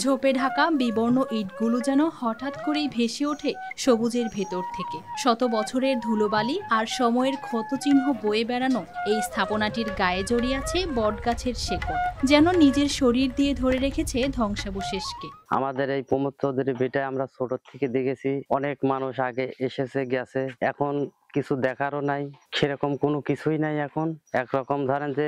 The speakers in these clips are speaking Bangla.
ঝোপে ঢাকা বিবর্ণ ইটগুলো যেন হঠাৎ করেই ভেসে ওঠে সবুজের ভেতর থেকে। শত বছরের ধুলোবালি আর সময়ের ক্ষতচিহ্ন বয়ে বেড়ানো এই স্থাপনাটির গায়ে জড়িয়ে আছে বটগাছের শেকড়, যেন নিজের শরীর দিয়ে ধরে রেখেছে ধ্বংসাবশেষকে। আমাদের এই প্রমোদ চৌধুরী ভিটায় আমরা ছোট থেকে দেখেছি, অনেক মানুষ আগে এসেছে গেছে, এখন কিছু দেখারও নাই, সেরকম কোনো কিছুই নাই। এখন একরকম ধরেন যে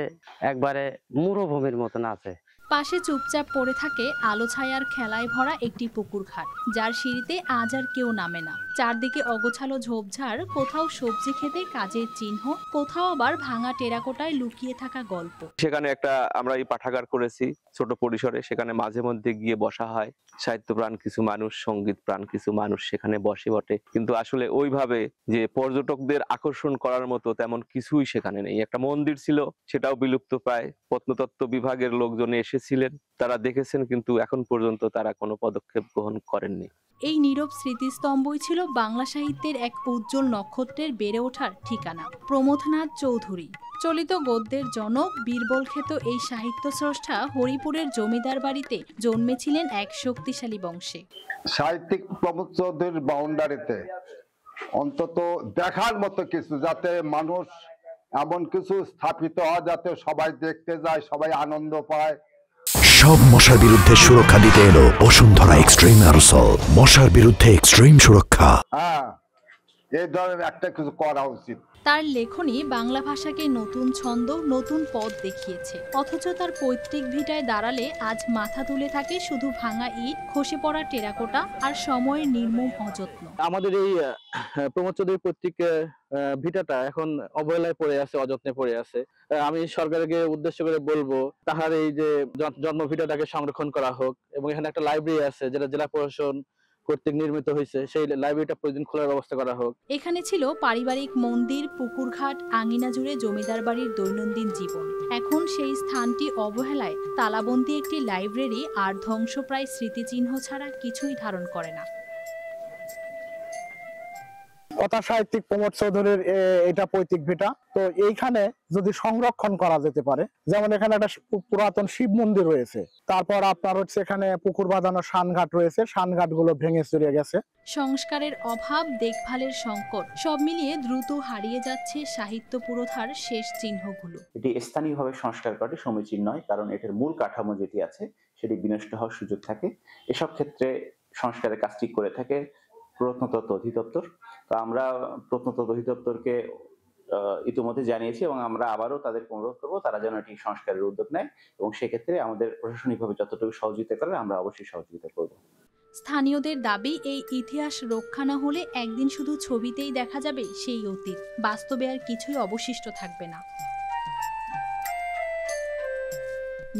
একবারে মরুভূমির মতন আছে। পাশে চুপচাপ পড়ে থাকে আলো ছায়ার খেলায় ভরা একটি পুকুর ঘাট, যার সিঁড়িতে আজ আর কেউ নামে না। চারদিকে অগোছালো ঝোপঝাড়, কোথাও সবজি খেতে কাজের চিহ্ন, কোথাও আবার ভাঙা টেরাকোটায় লুকিয়ে থাকা গল্প। সেখানে একটা আমরা এই পাঠাগার করেছি ছোট পরিসরে, সেখানে মাঝে মধ্যে গিয়ে বসা হয়। সাহিত্যপ্রাণ কিছু মানুষ, সঙ্গীত প্রাণ কিছু মানুষ সেখানে বসে বটে, কিন্তু আসলে ওইভাবে যে পর্যটকদের আকর্ষণ করার মতো তেমন কিছুই সেখানে নেই। একটা মন্দির ছিল, সেটাও বিলুপ্ত প্রায়। প্রত্নতত্ত্ব বিভাগের লোকজন এসেছিলেন, তারা দেখেছেন, কিন্তু এখন পর্যন্ত তারা কোনো পদক্ষেপ গ্রহণ করেননি। এই নীরব স্মৃতিস্তম্ভই ছিল বাংলা সাহিত্যের এক উজ্জ্বল নক্ষত্রের বেড়ে ওঠার ঠিকানা। প্রমথনাথ চৌধুরী চলিত গদ্যের জনক, বীরবলখ্যাত এই সাহিত্য স্রষ্টা হরিপুরের জমিদার বাড়িতে জন্মেছিলেন এক শক্তিশালী বংশে। সাহিত্যিক প্রমোদ চৌধুরীর বাউন্ডারিতে অন্তত দেখার মতো কিছু, যাতে মানুষ এমন কিছু স্থাপিত হয় যাতে সবাই দেখতে যায়, সবাই আনন্দ পায়। সব মশার বিরুদ্ধে সুরক্ষা দিতে এলো বসুন্ধরা এক্সট্রিম অ্যারোসল। মশার বিরুদ্ধে এক্সট্রিম সুরক্ষা। এই ধরনের একটা কিছু করা উচিত। তার লেখনী বাংলা ভাষাকে নতুন ছন্দ, নতুন পথ দেখিয়েছে। অথচ তার পৈতৃক ভিটায় দাঁড়ালে আজ মাথা তুলে থাকে শুধু ভাঙা ইট, খসে পড়া টেরাকোটা আর সময়ের নির্মম অযত্ন। আমাদের এই প্রমোদ চৌধুরী পৈতৃক ভিটাটা এখন অবহেলায় পড়ে আছে, অযত্নে পড়ে আছে। আমি সরকারকে উদ্দেশ্য করে বলবো, তাহার এই যে জন্ম ভিটাটাকে সংরক্ষণ করা হোক, এবং এখানে একটা লাইব্রেরি আছে যেটা জেলা প্রশাসন কর্তৃক নির্মিত হয়েছে, সেই লাইব্রেরিটা প্রতিদিন খোলার ব্যবস্থা করা হোক। এখানে ছিল পারিবারিক মন্দির, পুকুরঘাট, আঙিনা জুড়ে জমিদার বাড়ির দৈনন্দিন জীবন। এখন সেই স্থানটি অবহেলায় তালাবন্দি একটি লাইব্রেরি আর ধ্বংসপ্রায় স্মৃতিচিহ্ন ছাড়া কিছুই ধারণ করে না। কথা সাহিত্যিক প্রমোদ চৌধুরীর এটা পৈতৃক ভিটা, তো এইখানে যদি সংরক্ষণ করা যেতে পারে, যেমন এখানে একটা পুরাতন শিব মন্দির রয়েছে, তারপর আপনার হচ্ছে এখানে পুকুর বাঁধানো শানঘাট রয়েছে, শানঘাট গুলো ভেঙে চুরিয়ে গেছে। সংস্কারের অভাব, দেখভালের সংকট, সব মিলিয়ে দ্রুত হারিয়ে যাচ্ছে সাহিত্য পুরোধার শেষ চিহ্নগুলো। এটি স্থানীয়ভাবে সংস্কার করাটি সমীচীন নয়, কারণ এটার মূল কাঠামো যেটি আছে সেটি বিনষ্ট হওয়ার সুযোগ থাকে। এসব ক্ষেত্রে সংস্কারের কাজটি করে থাকে প্রত্নতত্ত্ব অধিদপ্তর। তো আমরা প্রত্নতত্ত্ব অধিদপ্তরকে ইতিমধ্যে জানিয়েছি, এবং আমরা আবারও তাদেরকে অনুরোধ করবো তারা যেন এটি সংস্কারের উদ্যোগ নেয়, এবং সেক্ষেত্রে আমাদের প্রশাসনিকভাবে যতটুকু সহযোগিতা করে আমরা অবশ্যই সহযোগিতা করব। স্থানীয়দের দাবি, এই ইতিহাস রক্ষা না হলে একদিন শুধু ছবিতেই দেখা যাবে সেই অতীত, বাস্তবে আর কিছুই অবশিষ্ট থাকবে না।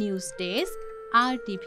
News desk, RTV।